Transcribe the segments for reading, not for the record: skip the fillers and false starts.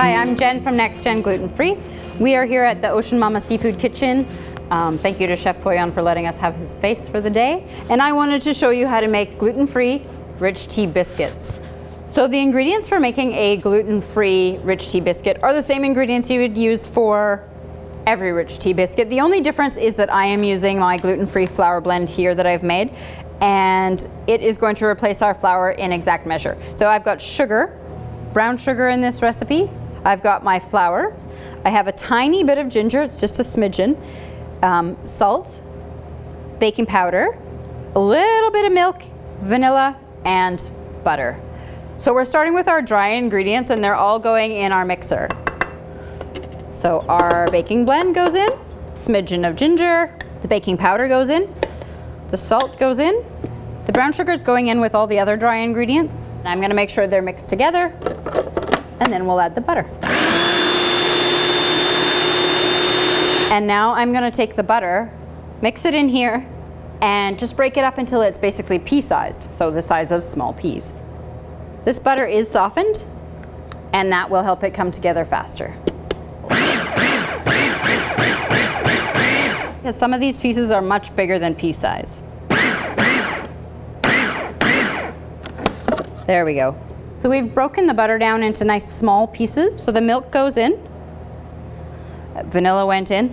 Hi, I'm Jen from Nextjen Gluten-free. We are here at the Ocean Mama Seafood Kitchen. Thank you to Chef Poyon for letting us have his space for the day. And I wanted to show you how to make gluten-free rich tea biscuits. So the ingredients for making a gluten-free rich tea biscuit are the same ingredients you would use for every rich tea biscuit. The only difference is that I am using my gluten-free flour blend here that I've made, and it is going to replace our flour in exact measure. So I've got sugar, brown sugar in this recipe. I've got my flour. I have a tiny bit of ginger, it's just a smidgen, salt, baking powder, a little bit of milk, vanilla, and butter. So we're starting with our dry ingredients, and they're all going in our mixer. So our baking blend goes in, smidgen of ginger, the baking powder goes in, the salt goes in, the brown sugar is going in with all the other dry ingredients. I'm gonna make sure they're mixed together, and then we'll add the butter. And now I'm gonna take the butter, mix it in here, and just break it up until it's basically pea-sized, so the size of small peas. This butter is softened, and that will help it come together faster. Because some of these pieces are much bigger than pea size. There we go. So we've broken the butter down into nice small pieces. So the milk goes in. Vanilla went in.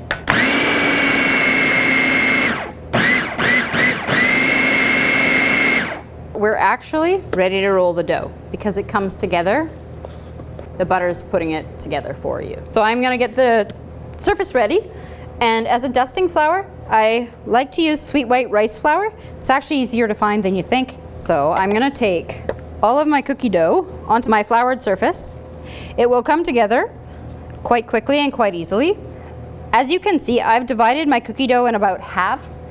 We're actually ready to roll the dough because it comes together. The butter is putting it together for you. So I'm gonna get the surface ready. And as a dusting flour, I like to use sweet white rice flour. It's actually easier to find than you think. So I'm gonna take all of my cookie dough onto my floured surface. It will come together quite quickly and quite easily. As you can see, I've divided my cookie dough in about halves,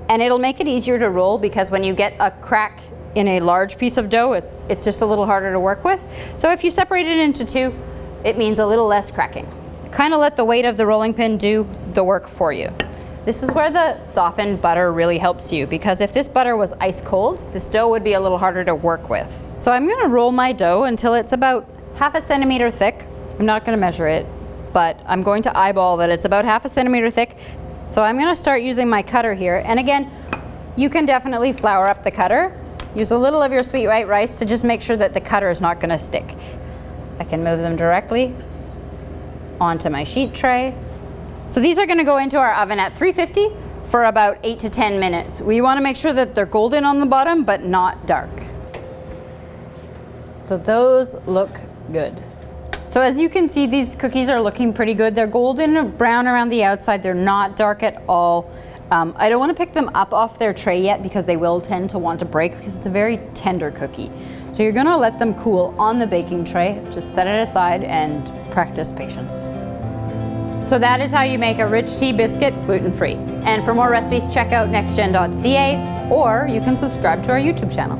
and it'll make it easier to roll because when you get a crack in a large piece of dough, it's just a little harder to work with. So if you separate it into two, it means a little less cracking. Kind of let the weight of the rolling pin do the work for you. This is where the softened butter really helps you, because if this butter was ice cold, this dough would be a little harder to work with. So I'm gonna roll my dough until it's about 1/2 centimeter thick. I'm not gonna measure it, but I'm going to eyeball that it's about 1/2 centimeter thick. So I'm gonna start using my cutter here. And again, you can definitely flour up the cutter. Use a little of your sweet white rice to just make sure that the cutter is not gonna stick. I can move them directly onto my sheet tray. So these are gonna go into our oven at 350 for about 8 to 10 minutes. We wanna make sure that they're golden on the bottom, but not dark. So those look good. So as you can see, these cookies are looking pretty good. They're golden brown around the outside. They're not dark at all. I don't wanna pick them up off their tray yet because they will tend to want to break because it's a very tender cookie. So you're gonna let them cool on the baking tray. Just set it aside and practice patience. So that is how you make a rich tea biscuit gluten-free. And for more recipes, check out nextjen.ca, or you can subscribe to our YouTube channel.